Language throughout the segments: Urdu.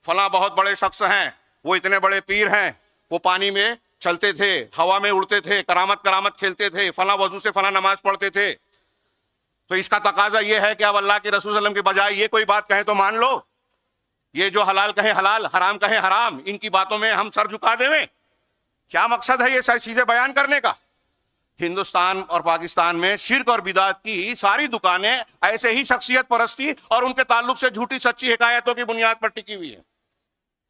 فلاں بہت بڑے شخص ہیں، وہ اتنے بڑے پیر ہیں، وہ پانی میں چلتے تھے، ہوا میں اڑتے تھے، کرامت کھیلتے تھے، فلاں وضو سے فلاں نماز پڑھتے تھے. تو اس کا تقاضا یہ ہے کہ اب اللہ کے رسول صلی اللہ علیہ وسلم کے بجائے یہ کوئی بات کہیں تو مان لو، یہ جو حلال کہیں حلال، حرام کہیں حرام، ان کی باتوں میں ہم سر جھکا دیں. کیا مقصد ہے یہ ساری چیزیں بیان کرنے کا؟ ہندوستان اور پاکستان میں شرک اور بدعت کی ساری دکانیں ایسے ہی شخصیت پرستی اور ان کے تعلق سے جھوٹی سچی حکایتوں کی بنیاد پر ٹکی ہوئی ہے.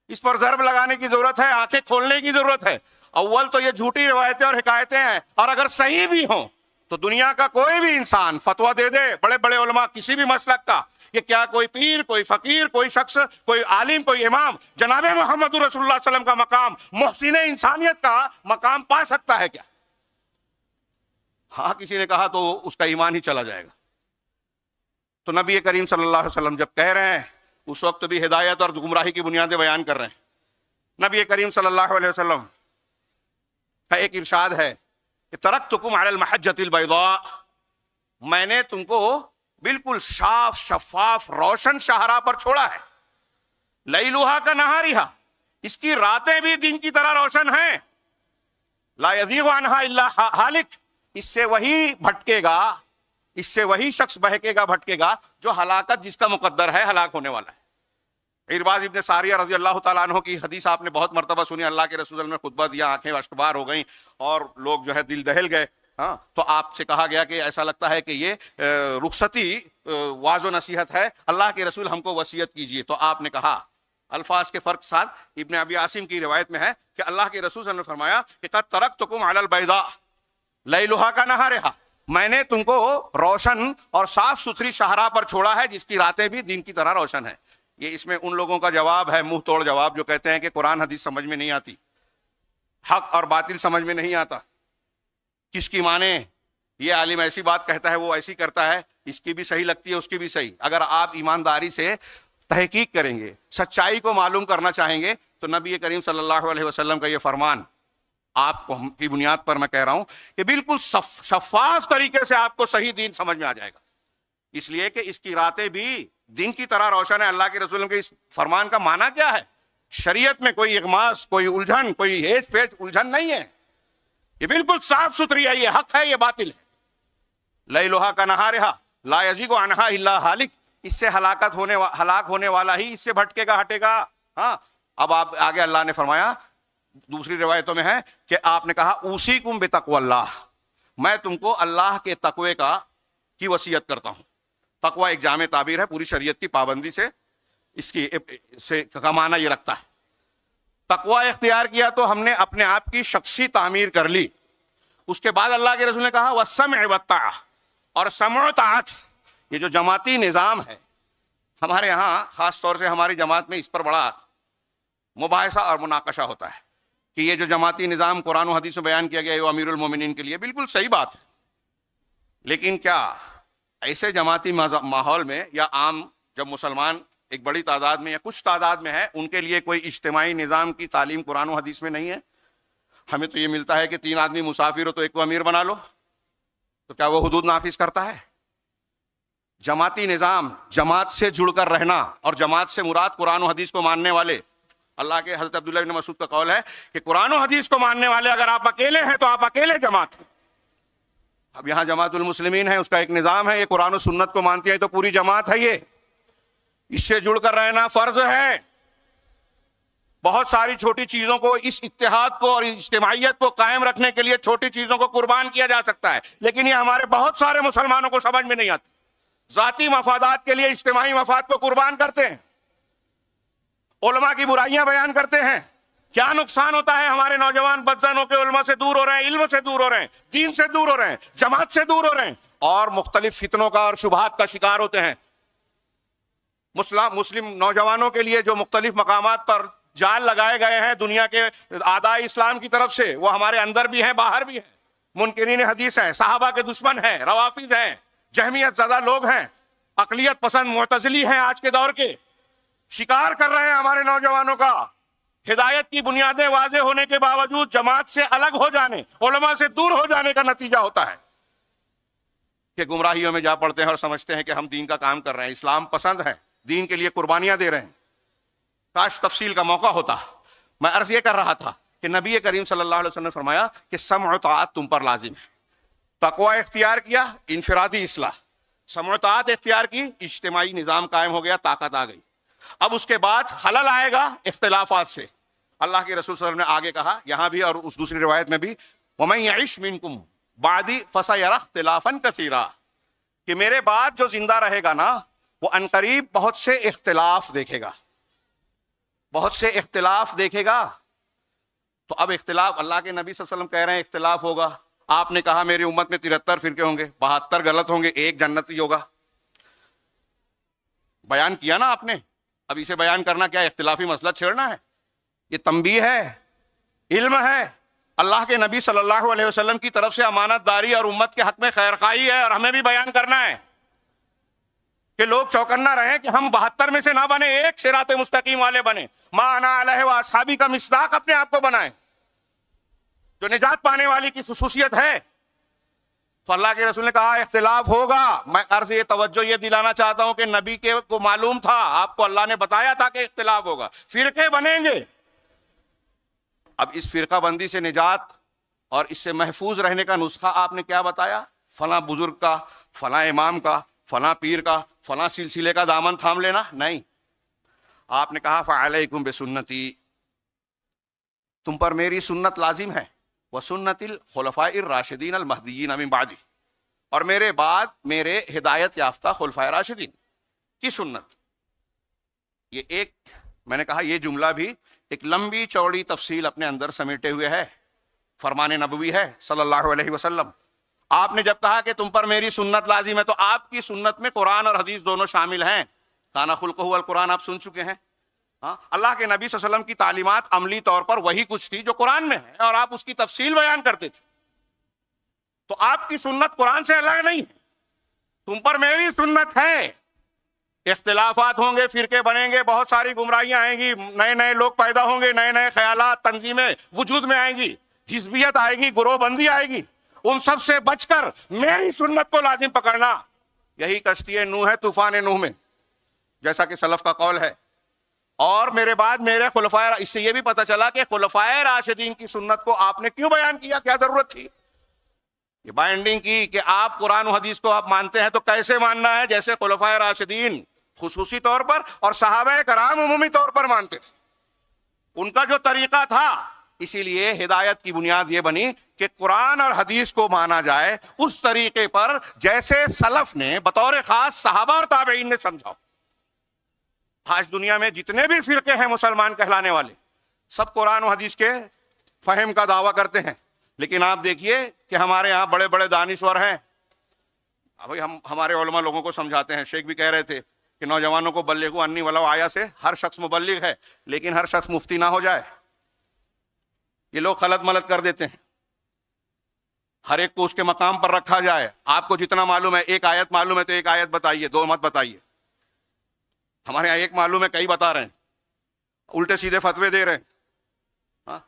اس پر ضرب لگانے کی ضرورت ہے، آنکھیں کھولنے کی ضرورت ہے. اول تو یہ جھوٹی روایتیں اور حکایتیں ہیں، اور اگر صحیح بھی ہوں تو دنیا کا کوئی بھی انسان فتویٰ دے دے، بڑے بڑے علماء کسی بھی مسلک کا، کہ کیا کوئی پیر، کوئی فقیر، کوئی شخص، کوئی عالم، کوئی امام جناب محمد رسول اللہ صلی اللہ علیہ وسلم کا مقام، محسن انسانیت کا مقام پا سکتا ہے کیا؟ ہاں کسی نے کہا تو اس کا ایمان ہی چلا جائے گا. تو نبی کریم صلی اللہ علیہ وسلم جب کہہ رہے ہیں، اس وقت بھی ہدایت اور گمراہی کی بنیادیں بیان کر رہے ہیں. نبی کریم صلی اللہ علیہ وسلم کا ایک ارشاد ہے کہ ترکتکم علی المحجۃ البیضاء، میں نے تم کو بالکل صاف شفاف روشن شاہراہ پر چھوڑا ہے. لیلھا کنہارھا، اس کی راتیں بھی دن کی طرح روشن ہیں. لا یزیغ عنہا الا ہالک، اس سے وہی بھٹکے گا، اس سے وہی شخص بہکے گا، بھٹکے گا جو ہلاکت جس کا مقدر ہے، ہلاک ہونے والا ہے. عرباض ابن ساریہ رضی اللہ تعالیٰ عنہ کی حدیث آپ نے بہت مرتبہ سنی. اللہ کے رسول نے خطبہ دیا، آنکھیں اشکبار ہو گئیں اور لوگ جو ہے دل دہل گئے. ہاں تو آپ سے کہا گیا کہ ایسا لگتا ہے کہ یہ رخصتی واعظ و نصیحت ہے، اللہ کے رسول ہم کو وصیت کیجئے. تو آپ نے کہا، الفاظ کے فرق ساتھ ابن ابی عاصم کی روایت میں ہے کہ اللہ کے رسول صلی اللہ علیہ وسلم نے فرمایا کہ قد ترکتکم علی البیضاء لیلھا کنہارھا، میں نے تم کو روشن اور صاف ستھری شاہراہ پر چھوڑا ہے جس کی راتیں بھی دن کی طرح روشن ہیں. یہ اس میں ان لوگوں کا جواب ہے، منہ توڑ جواب، جو کہتے ہیں کہ قرآن حدیث سمجھ میں نہیں آتی، حق اور باطل سمجھ میں نہیں آتا، کس کی مانے، یہ عالم ایسی بات کہتا ہے، وہ ایسی کرتا ہے، اس کی بھی صحیح لگتی ہے، اس کی بھی صحیح. اگر آپ ایمانداری سے تحقیق کریں گے، سچائی کو معلوم کرنا چاہیں گے، تو نبی کریم صلی اللہ علیہ وسلم کا یہ فرمان آپ کو کی بنیاد پر میں کہہ رہا ہوں کہ بالکل شفاف طریقے سے آپ کو صحیح دین سمجھ میں آ جائے گا. اس لیے کہ اس کی راتیں بھی دن کی طرح روشن ہے. اللہ کے رسول کے اس فرمان کا معنی کیا ہے؟ شریعت میں کوئی اغماس، کوئی الجھن، کوئی ہیج پیچ الجھن نہیں ہے. یہ بالکل صاف ستھری ہے، یہ حق ہے، یہ باطل ہے. لیلھا کنہارھا لا یزیغ عنہا الا ہالک، اس سے ہلاک ہونے والا ہی اس سے بھٹکے گا، ہٹے گا. ہاں اب آپ آگے اللہ نے فرمایا، دوسری روایتوں میں ہے کہ آپ نے کہا اوصیکم بتقوی اللہ، میں تم کو اللہ کے تقوی کی وصیت کرتا ہوں. تقوی ایک جامع تعبیر ہے، پوری شریعت کی پابندی سے اس کی کا معنی یہ رکھتا ہے. تقوی اختیار کیا تو ہم نے اپنے آپ کی شخصی تعمیر کر لی. اس کے بعد اللہ کے رسول نے کہا والسمع والطاعہ، اور سمع و طاعت. یہ جو جماعتی نظام ہے ہمارے ہاں، خاص طور سے ہماری جماعت میں اس پر بڑا مباحثہ اور مناقشہ ہوتا ہے کہ یہ جو جماعتی نظام قرآن و حدیث میں بیان کیا گیا ہے وہ امیر المومنین کے لیے بالکل صحیح بات ہے. لیکن کیا ایسے جماعتی ماحول میں، یا عام جب مسلمان ایک بڑی تعداد میں یا کچھ تعداد میں ہے، ان کے لیے کوئی اجتماعی نظام کی تعلیم قرآن و حدیث میں نہیں ہے؟ ہمیں تو یہ ملتا ہے کہ 3 آدمی مسافر ہو تو ایک کو امیر بنا لو. تو کیا وہ حدود نافذ کرتا ہے؟ جماعتی نظام، جماعت سے جڑ کر رہنا، اور جماعت سے مراد قرآن و حدیث کو ماننے والے. اللہ کے حضرت عبداللہ بن مسعود کا قول ہے کہ قرآن و حدیث کو ماننے والے اگر آپ اکیلے ہیں تو آپ اکیلے جماعت ہیں. اب یہاں جماعت المسلمین ہے، اس کا ایک نظام ہے، یہ قرآن و سنت کو مانتی ہے تو پوری جماعت ہے. یہ اس سے جڑ کر رہنا فرض ہے. بہت ساری چھوٹی چیزوں کو، اس اتحاد کو اور اجتماعیت کو قائم رکھنے کے لیے چھوٹی چیزوں کو قربان کیا جا سکتا ہے، لیکن یہ ہمارے بہت سارے مسلمانوں کو سمجھ میں نہیں آتی. ذاتی مفادات کے لیے اجتماعی مفاد کو قربان کرتے ہیں، علماء کی برائیاں بیان کرتے ہیں. کیا نقصان ہوتا ہے؟ ہمارے نوجوان بدزن ہو کے علماء سے دور ہو رہے ہیں، علم سے دور ہو رہے ہیں، دین سے دور ہو رہے ہیں، جماعت سے دور ہو رہے ہیں، اور مختلف فتنوں کا اور شبہات کا شکار ہوتے ہیں. مسلم نوجوانوں کے لیے جو مختلف مقامات پر جال لگائے گئے ہیں دنیا کے اعداء اسلام کی طرف سے، وہ ہمارے اندر بھی ہیں، باہر بھی ہیں. منکرین حدیث ہیں، صحابہ کے دشمن ہیں، روافض ہیں، جہمیت زدہ لوگ ہیں، اقلیت پسند معتزلی ہیں، آج کے دور کے شکار کر رہے ہیں ہمارے نوجوانوں کا. ہدایت کی بنیادیں واضح ہونے کے باوجود جماعت سے الگ ہو جانے، علماء سے دور ہو جانے کا نتیجہ ہوتا ہے کہ گمراہیوں میں جا پڑتے ہیں اور سمجھتے ہیں کہ ہم دین کا کام کر رہے ہیں، اسلام پسند ہے، دین کے لیے قربانیاں دے رہے ہیں. کاش تفصیل کا موقع ہوتا. میں عرض یہ کر رہا تھا کہ نبی کریم صلی اللہ علیہ وسلم نے فرمایا کہ سمع و طاعت تم پر لازم ہے. تقوی اختیار کیا، انفرادی اصلاح. سمع و طاعت اختیار کی، اجتماعی نظام قائم ہو گیا، طاقت آ گئی. اب اس کے بعد خلل آئے گا اختلافات سے. اللہ کے رسول صلی اللہ علیہ وسلم نے آگے کہا یہاں بھی اور اس دوسری روایت میں بھی، وَمَن يَعِشْ مِنْكُمْ بَعْدِي فَسَيَرَى اخْتِلَافًا كَثِيرًا، کہ میرے بعد جو زندہ رہے گا نا وہ عنقریب بہت سے اختلاف دیکھے گا، بہت سے اختلاف دیکھے گا. تو اب اختلاف، اللہ کے نبی صلی اللہ علیہ وسلم کہہ رہے ہیں اختلاف ہوگا. آپ نے کہا میری امت میں 73 فرقے ہوں گے، 72 غلط ہوں گے، ایک جنتی ہوگا. بیان کیا نا آپ نے. اب اسے بیان کرنا کیا اختلافی مسئلہ چھیڑنا ہے؟ یہ تنبیہ ہے، علم ہے، اللہ کے نبی صلی اللہ علیہ وسلم کی طرف سے امانت داری اور امت کے حق میں خیر خواہی ہے، اور ہمیں بھی بیان کرنا ہے کہ لوگ چوکنا رہیں کہ ہم 72 میں سے نہ بنے، ایک صراط مستقیم والے بنے. ما انا علیہ و اصحابی کا مصداق اپنے آپ کو بنائیں، جو نجات پانے والی کی خصوصیت ہے. تو اللہ کے رسول نے کہا اختلاف ہوگا. میں عرض یہ توجہ یہ دلانا چاہتا ہوں کہ نبی کے کو معلوم تھا، آپ کو اللہ نے بتایا تھا کہ اختلاف ہوگا، فرقے بنیں گے. اب اس فرقہ بندی سے نجات اور اس سے محفوظ رہنے کا نسخہ آپ نے کیا بتایا؟ فلاں بزرگ کا، فلاں امام کا، فلاں پیر کا، فلاں سلسلے کا دامن تھام لینا نہیں. آپ نے کہا فعلیکم بسنتی، تم پر میری سنت لازم ہے، وسنت الخلفاء الراشدین المہدیین من بعدی، اور میرے بعد میرے ہدایت یافتہ خلفائے راشدین کی سنت. یہ ایک، میں نے کہا یہ جملہ بھی ایک لمبی چوڑی تفصیل اپنے اندر سمیٹے ہوئے ہے، فرمان نبوی ہے صلی اللہ علیہ وسلم. آپ نے جب کہا کہ تم پر میری سنت لازم ہے تو آپ کی سنت میں قرآن اور حدیث دونوں شامل ہیں. کانا خلقہ القرآن آپ سن چکے ہیں. اللہ کے نبی صلی اللہ علیہ وسلم کی تعلیمات عملی طور پر وہی کچھ تھی جو قرآن میں ہے، اور آپ اس کی تفصیل بیان کرتے تھے. تو آپ کی سنت قرآن سے الگ نہیں ہے، تم پر میری سنت ہے. اختلافات ہوں گے، فرقے بنیں گے، بہت ساری گمراہیاں آئیں گی، نئے نئے لوگ پیدا ہوں گے، نئے نئے خیالات، تنظیمیں وجود میں آئیں گی، حزبیت آئے گی، گروہ بندی آئے گی. ان سب سے بچ کر میری سنت کو لازم پکڑنا. یہی کشتی نوح ہے، طوفان نوح میں، جیسا کہ سلف کا قول ہے. اور میرے بعد میرے خلفائے، اس سے یہ بھی پتہ چلا کہ خلفائے راشدین کی سنت کو آپ نے کیوں بیان کیا، کیا ضرورت تھی یہ بائنڈنگ کی کہ آپ قرآن و حدیث کو آپ مانتے ہیں تو کیسے ماننا ہے؟ جیسے خلفائے راشدین خصوصی طور پر اور صحابہ کرام عمومی طور پر مانتے تھے، ان کا جو طریقہ تھا. اسی لیے ہدایت کی بنیاد یہ بنی کہ قرآن اور حدیث کو مانا جائے اس طریقے پر جیسے سلف نے بطور خاص صحابہ اور تابعین نے سمجھا. آج دنیا میں جتنے بھی فرقے ہیں مسلمان کہلانے والے، سب قرآن و حدیث کے فہم کا دعویٰ کرتے ہیں، لیکن آپ دیکھیے کہ ہمارے ہاں بڑے بڑے دانشور ہیں. ابھی ہم ہمارے علماء لوگوں کو سمجھاتے ہیں. شیخ بھی کہہ رہے تھے کہ نوجوانوں کو بلغوا انی ولو آیا سے ہر شخص مبلغ ہے، لیکن ہر شخص مفتی نہ ہو جائے. یہ لوگ غلط ملت کر دیتے ہیں، ہر ایک کو اس کے مقام پر رکھا جائے. آپ کو جتنا معلوم ہے، ایک آیت معلوم ہے تو ایک آیت بتائیے، دو مت بتائیے. ہمارے یہاں ایک معلوم ہے، کئی بتا رہے ہیں، الٹے سیدھے فتوے دے رہے ہیں.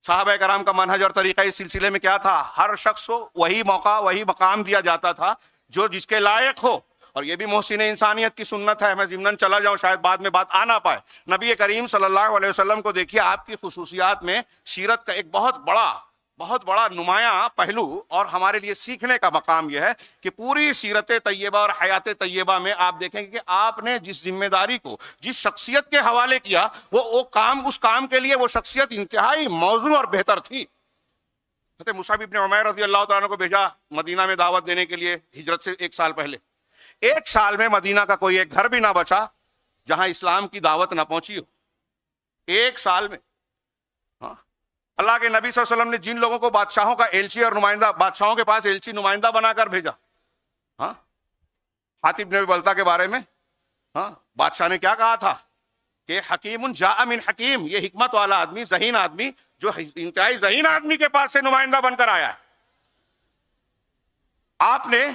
صحابہ کرام کا منہج اور طریقہ اس سلسلے میں کیا تھا؟ ہر شخص کو وہی موقع، وہی مقام دیا جاتا تھا جو جس کے لائق ہو. اور یہ بھی محسن انسانیت کی سنت ہے. میں ضمناً چلا جاؤں، شاید بعد میں بات آ نہ پائے. نبی کریم صلی اللہ علیہ وسلم کو دیکھیے، آپ کی خصوصیات میں سیرت کا ایک بہت بڑا نمایاں پہلو اور ہمارے لیے سیکھنے کا مقام یہ ہے کہ پوری سیرت طیبہ اور حیات طیبہ میں آپ دیکھیں گے کہ آپ نے جس ذمہ داری کو جس شخصیت کے حوالے کیا، اس کام کے لیے وہ شخصیت انتہائی موزوں اور بہتر تھی. مصعب بن عمیر رضی اللہ تعالیٰ کو بھیجا مدینہ میں دعوت دینے کے لیے، ہجرت سے 1 سال پہلے. 1 سال میں مدینہ کا کوئی ایک گھر بھی نہ بچا جہاں اسلام کی دعوت نہ پہنچی ہو. 1 سال میں. اللہ کے نبی صلی اللہ علیہ وسلم نے جن لوگوں کو بادشاہوں کا ایلچی اور نمائندہ، بادشاہوں کے پاس ایلچی نمائندہ بنا کر بھیجا، حاتب بن بلتا کے بارے میں بادشاہ نے کیا کہا تھا کہ حکیم جاء من حکیم، یہ حکمت والا آدمی، ذہین آدمی، جو انتہائی ذہین آدمی کے پاس سے نمائندہ بن کر آیا ہے. آپ نے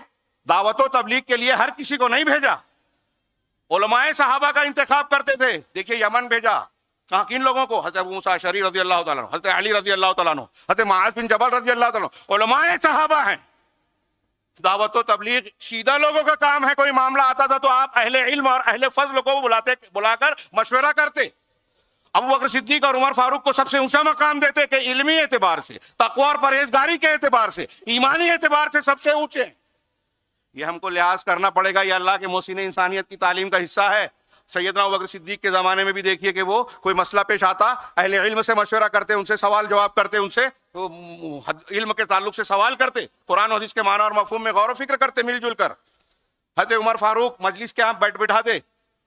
دعوت و تبلیغ کے لیے ہر کسی کو نہیں بھیجا، علماء صحابہ کا انتخاب کرتے تھے. دیکھیے یمن بھیجا، کہاں کن لوگوں کو؟ حضرت ابو موسیٰ اشعری رضی اللہ تعالیٰ عنہ، حضرت علی رضی اللہ تعالیٰ عنہ، حضرت معاذ بن جبل رضی اللہ تعالیٰ عنہ. علماء صحابہ ہیں. دعوت و تبلیغ سیدھا لوگوں کا کام ہے. کوئی معاملہ آتا تھا تو آپ اہل علم اور اہل فضل کو بلا کر مشورہ کرتے. ابو بکر صدیق اور عمر فاروق کو سب سے اونچا مقام دیتے کہ علمی اعتبار سے، تقوی اور پرہیزگاری کے اعتبار سے، ایمانی اعتبار سے سب سے اونچے. یہ ہم کو لحاظ کرنا پڑے گا. یہ اللہ کے محسن انسانیت کی تعلیم کا حصہ ہے. سیدنا ابو بکر صدیق کے زمانے میں بھی دیکھیے کہ وہ کوئی مسئلہ پیش آتا، اہل علم سے مشورہ کرتے، ان سے سوال جواب کرتے، ان سے علم کے تعلق سے سوال کرتے، قرآن و حدیث کے معنی اور مفہوم میں غور و فکر کرتے مل جل کر. حضرت عمر فاروق مجلس کے آپ بٹھاتے.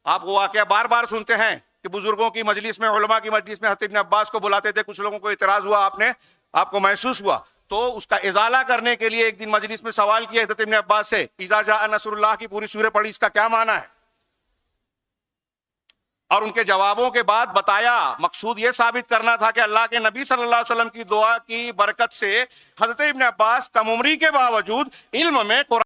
آپ وہ واقعہ بار بار سنتے ہیں کہ بزرگوں کی مجلس میں، علماء کی مجلس میں حضرت ابن عباس کو بلاتے تھے. کچھ لوگوں کو اعتراض ہوا، آپ کو محسوس ہوا تو اس کا ازالہ کرنے کے لیے ایک دن مجلس میں سوال کیا حضرت ابن عباس سے، اذا جاء نصر اللہ کی پوری سورہ پڑھی، اس کا کیا معنی ہے؟ اور ان کے جوابوں کے بعد بتایا مقصود یہ ثابت کرنا تھا کہ اللہ کے نبی صلی اللہ علیہ وسلم کی دعا کی برکت سے حضرت ابن عباس کم عمری کے باوجود علم میں قرآن